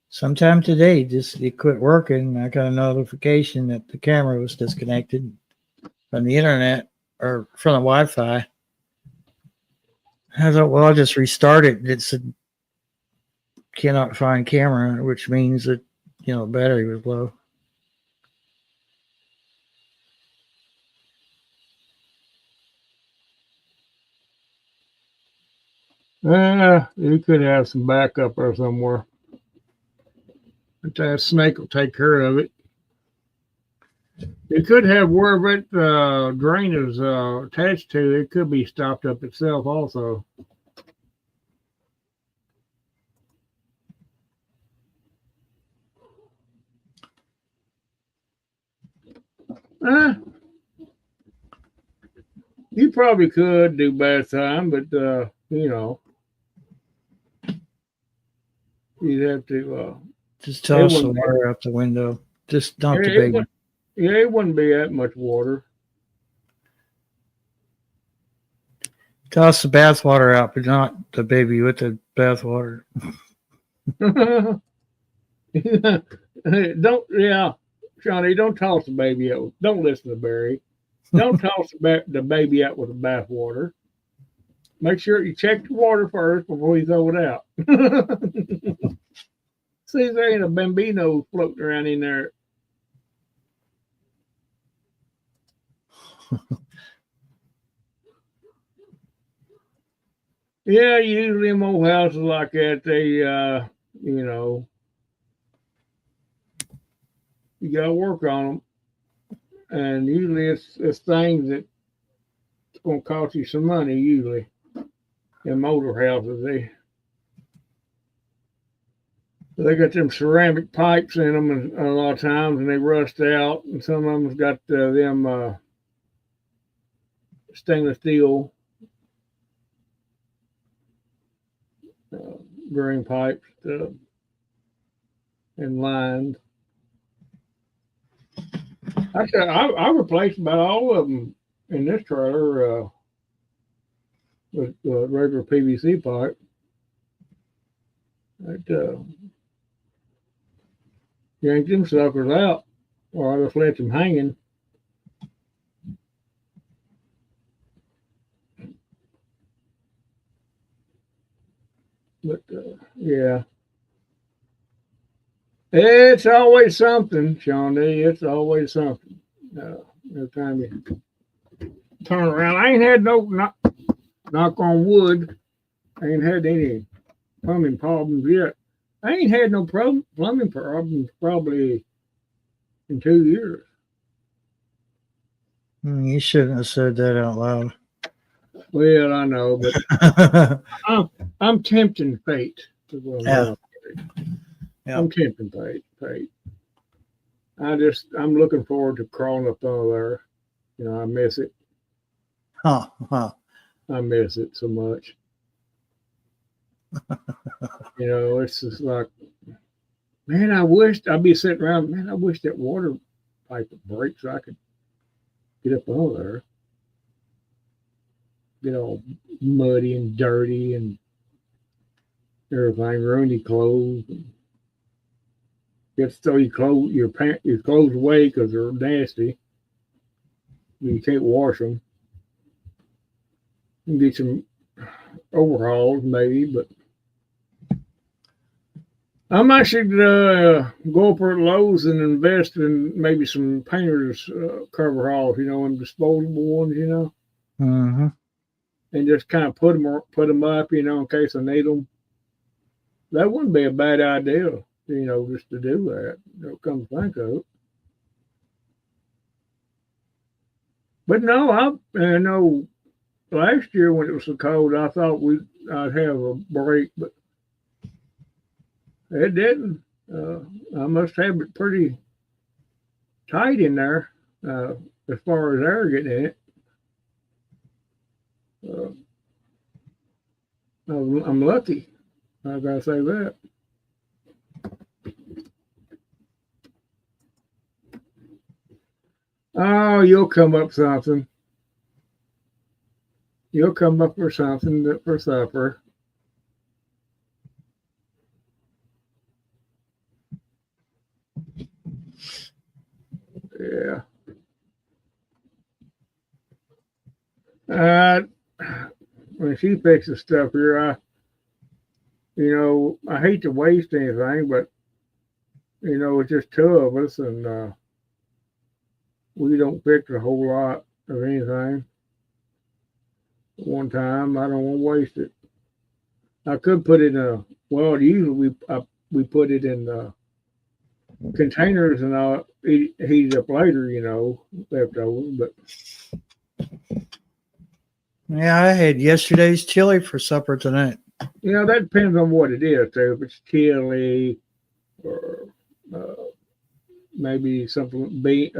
Speaker 6: sometime today, it quit working. I got a notification that the camera was disconnected from the internet or from the Wi-Fi. I thought, well, I'll just restart it. It said cannot find camera, which means that battery was low.
Speaker 1: You could have some backup or somewhere. But that snake will take care of it. You could have wherever it drain is attached to, it could be stopped up itself also. You probably could do bath time, but you know, you'd have to
Speaker 6: just toss the water out the window. Just dump the baby.
Speaker 1: It wouldn't be that much water.
Speaker 6: Toss the bath water out, but not the baby with the bath water.
Speaker 1: Don't, Shawnee, don't toss the baby out. Don't listen to Barry. Don't toss the baby out with the bath water. Make sure you check the water first before you throw it out. See, there ain't a bambino floating around in there. Yeah, usually in old houses like that, they, you know, you got to work on them. And usually it's things that's going to cost you some money, usually. In older houses, they got them ceramic pipes in them and a lot of times, and they rust out. And some of them's got them stainless steel drain pipes and lined. Actually, I replaced about all of them in this trailer with regular PVC pipe. Yank them suckers out, or I just let them hanging. But yeah, it's always something, Shawnee. It's always something. Every time you turn around, I ain't had knock on wood. I ain't had any plumbing problems yet. I ain't had no plumbing problems probably in 2 years.
Speaker 6: You shouldn't have said that out loud.
Speaker 1: Well, I know, but I'm tempting fate.
Speaker 6: Yeah.
Speaker 1: I'm tempting fate. I'm looking forward to crawling up under there. You know, I miss it.
Speaker 6: I
Speaker 1: miss it so much. You know, it's just like, man, I'd be sitting around, man, I wish that water pipe would break so I could get up under there. Get all muddy and dirty and everything, ruin your clothes. You have to throw your clothes away because they're nasty. You can't wash them. You can get some overhauls maybe, but I'm actually go up at Lowe's and invest in maybe some painter's cover hauls, you know, and disposable ones, you know.
Speaker 6: Mm-hmm.
Speaker 1: And just kind of put them up, you know, in case I need them. That wouldn't be a bad idea, you know, just to do that. You know, come to think of it. But no, I know last year when it was so cold, I thought I'd have a break, but it didn't. I must have it pretty tight in there as far as air getting in it. I'm lucky. I gotta say that. Oh, you'll come up something. You'll come up for something for supper. Yeah. When she fixes stuff here, I hate to waste anything, but you know, it's just two of us, and we don't fix a whole lot of anything. At one time, I don't want to waste it. I could put it in a, well, usually we put it in containers and I'll heat it up later, leftovers. But
Speaker 6: Yeah, I had yesterday's chili for supper tonight.
Speaker 1: That depends on what it is, too. If it's chili or maybe something, baked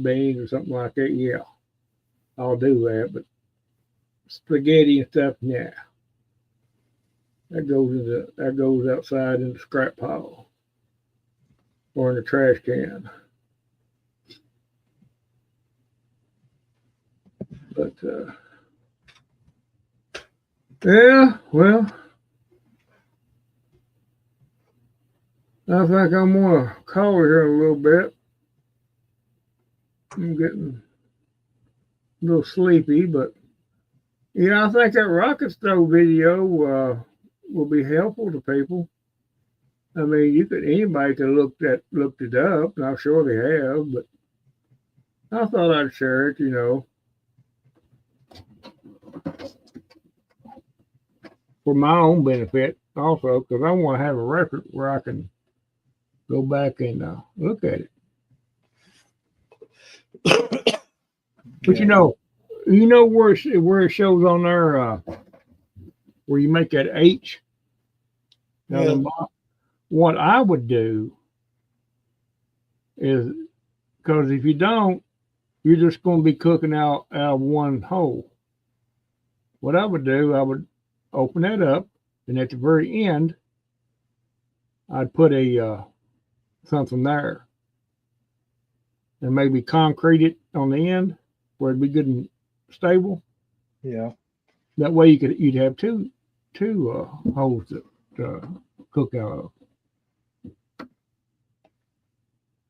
Speaker 1: beans or something like that, yeah, I'll do that. But spaghetti and stuff, yeah. That goes outside in the scrap pile or in the trash can. But yeah, well, I think I'm gonna call it here a little bit. I'm getting a little sleepy, but yeah, I think that rocket stove video will be helpful to people. I mean, anybody could looked it up, and I'm sure they have, but I thought I'd share it, for my own benefit also, because I want to have a record where I can go back and look at it. But where it shows on there where you make that H.
Speaker 6: Yeah.
Speaker 1: What I would do is, because if you don't, you're just going to be cooking out of one hole. What I would do, I would open that up, and at the very end, I'd put a something there, and maybe concrete it on the end where it'd be good and stable.
Speaker 6: Yeah.
Speaker 1: That way you'd have two holes to cook out of.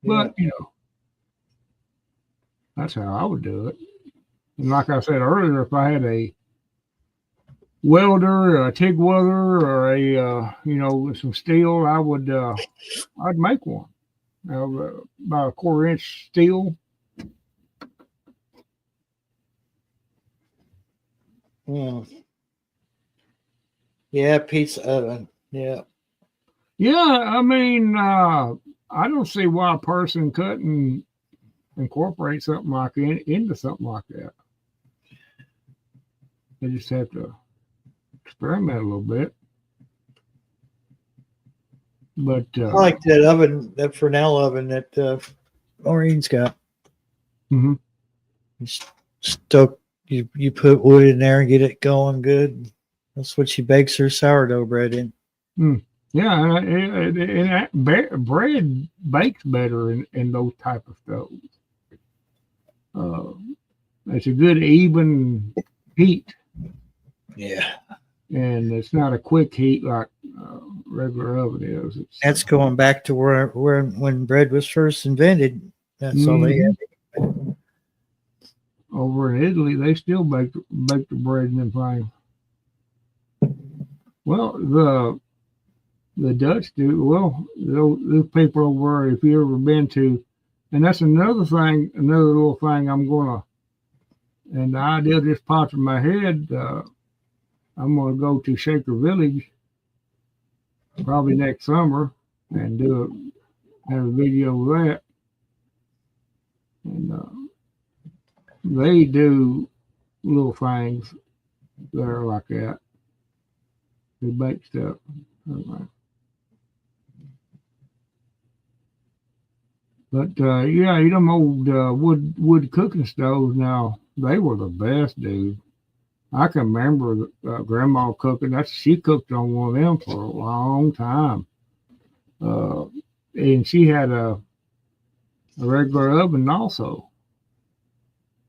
Speaker 1: But that's how I would do it. And like I said earlier, if I had a welder, a TIG welder, or a some steel, I'd make one. About a 1/4-inch steel.
Speaker 6: Yeah, pizza oven. Yeah.
Speaker 1: Yeah, I mean, I don't see why a person couldn't incorporate something like that into something like that. They just have to experiment a little bit. But
Speaker 6: I like that oven, that Fresnel oven that Maureen's got.
Speaker 1: Mm-hmm.
Speaker 6: You put wood in there and get it going good. That's what she bakes her sourdough bread in.
Speaker 1: Yeah, and bread bakes better in those type of stoves. It's a good even heat.
Speaker 6: Yeah.
Speaker 1: And it's not a quick heat like regular oven is.
Speaker 6: That's going back to where when bread was first invented. That's all they had.
Speaker 1: Over in Italy, they still bake the bread in them things. Well, the Dutch do. Well, those people over, if you ever been to, and that's another little thing I'm gonna, and the idea just popped in my head. I'm gonna go to Shaker Village probably next summer and have a video of that. And they do little things there like that. They bake stuff. But yeah, them old wood cooking stoves now, they were the best, dude. I can remember Grandma cooking. She cooked on one of them for a long time. And she had a regular oven also.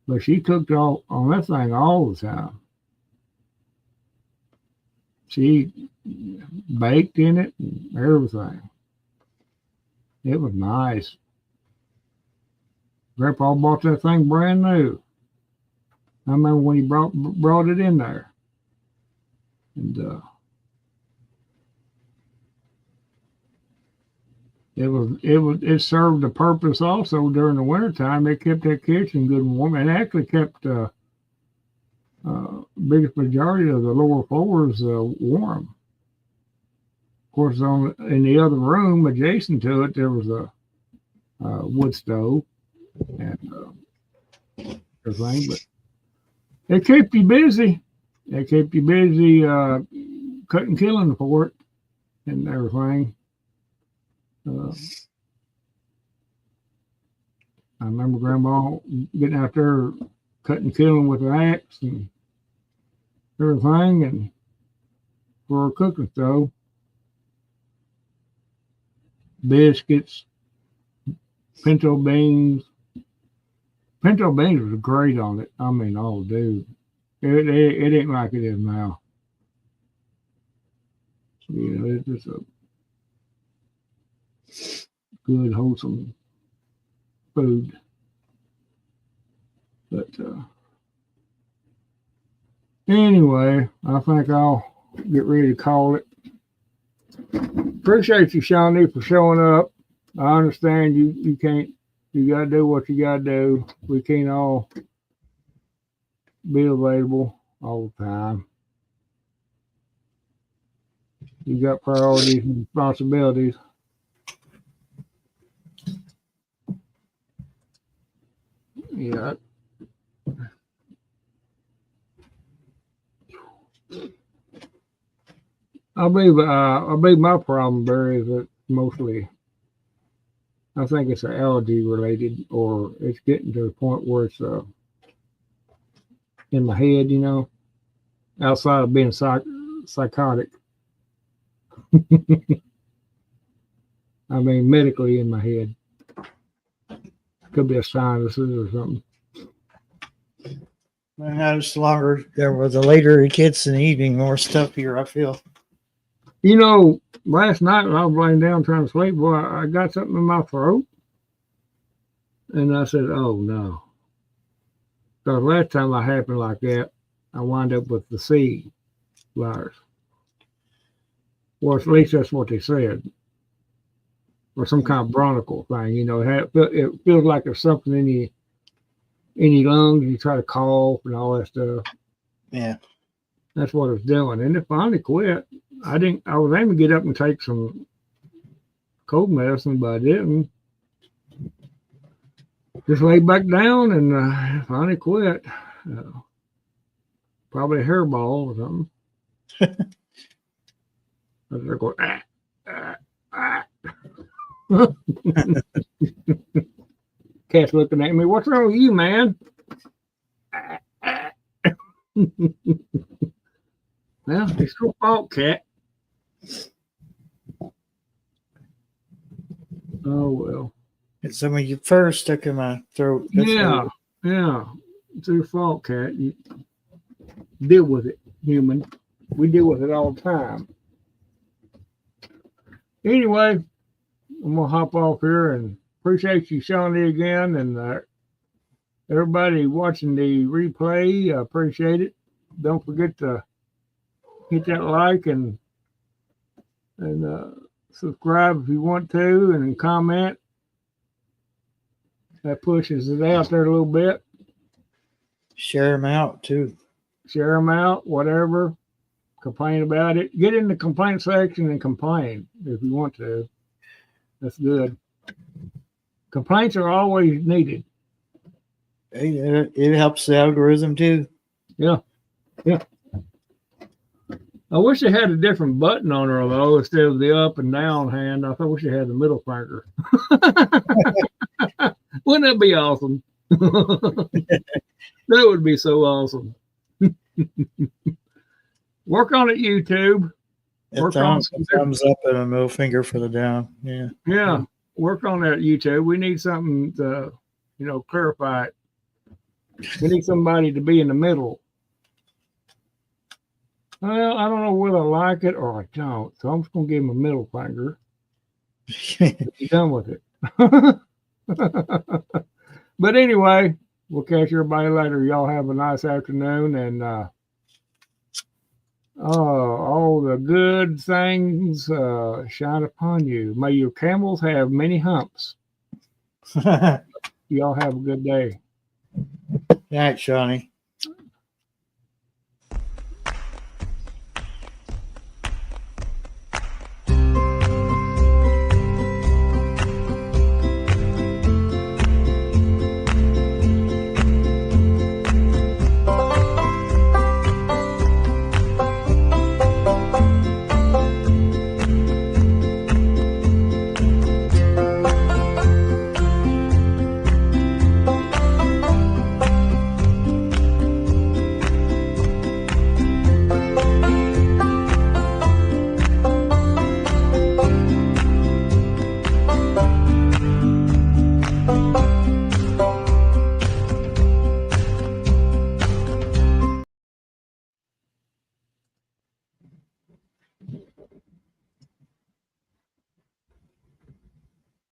Speaker 1: But she cooked on that thing all the time. She baked in it and everything. It was nice. Grandpa bought that thing brand new. I remember when he brought it in there. And it served a purpose also during the wintertime. It kept that kitchen good and warm, and actually kept biggest majority of the lower floors warm. course, in the other room adjacent to it, there was a wood stove and everything. But they kept you busy. They kept you busy cutting, killing for it and everything. I remember Grandma getting out there cutting, killing with an axe and everything, and for a cooking stove, biscuits, pinto beans. Pinto beans was great on it. I mean, oh, dude, it ain't like it is now. You know, it's just a good, wholesome food. But anyway, I think I'll get ready to call it. Appreciate you, Shawnee, for showing up. I understand you can't, you got to do what you got to do. We can't all be available all the time. You got priorities and responsibilities. Yeah. I believe my problem, Barry, is that mostly, I think it's allergy related, or it's getting to the point where it's in my head, you know, outside of being psychotic. I mean, medically in my head. Could be a sinuses or something.
Speaker 6: I noticed the later it gets in the evening, more stuff here, I feel.
Speaker 1: You know, last night when I was laying down trying to sleep, boy, I got something in my throat. And I said, oh no. Because last time I happened like that, I wound up with the C virus. Well, at least that's what they said. Or some kind of bronchial thing, you know. It feels like there's something in your lungs. You try to cough and all that stuff.
Speaker 6: Yeah,
Speaker 1: that's what it's doing. And it finally quit. I was aiming to get up and take some cold medicine, but I didn't. Just laid back down and finally quit. Probably a hairball or something. I was going, Cat's looking at me. What's wrong with you, man? Well, it's your fault, Cat. Oh well.
Speaker 6: It's some of you first stuck in my throat.
Speaker 1: Yeah. It's your fault, Cat. You deal with it, human. We deal with it all the time. Anyway, I'm gonna hop off here and appreciate you, Shawnee, again, and everybody watching the replay. I appreciate it. Don't forget to hit that like and subscribe if you want to, and comment. That pushes it out there a little bit.
Speaker 6: Share them out too.
Speaker 1: Share them out, whatever. Complain about it. Get in the complaint section and complain if you want to. That's good. Complaints are always needed.
Speaker 6: It helps the algorithm too.
Speaker 1: Yeah. I wish they had a different button on her though, instead of the up and down hand. I wish they had the middle finger. Wouldn't that be awesome? That would be so awesome. Work on it, YouTube.
Speaker 6: Thumbs up and a middle finger for the down. Yeah.
Speaker 1: Yeah. Work on that, YouTube. We need something to, clarify it. We need somebody to be in the middle. Well, I don't know whether I like it or I don't. So I'm just going to give him a middle finger. Be done with it. But anyway, we'll catch everybody later. Y'all have a nice afternoon, and all the good things shine upon you. May your camels have many humps. Y'all have a good day.
Speaker 6: Good night, Shawnee.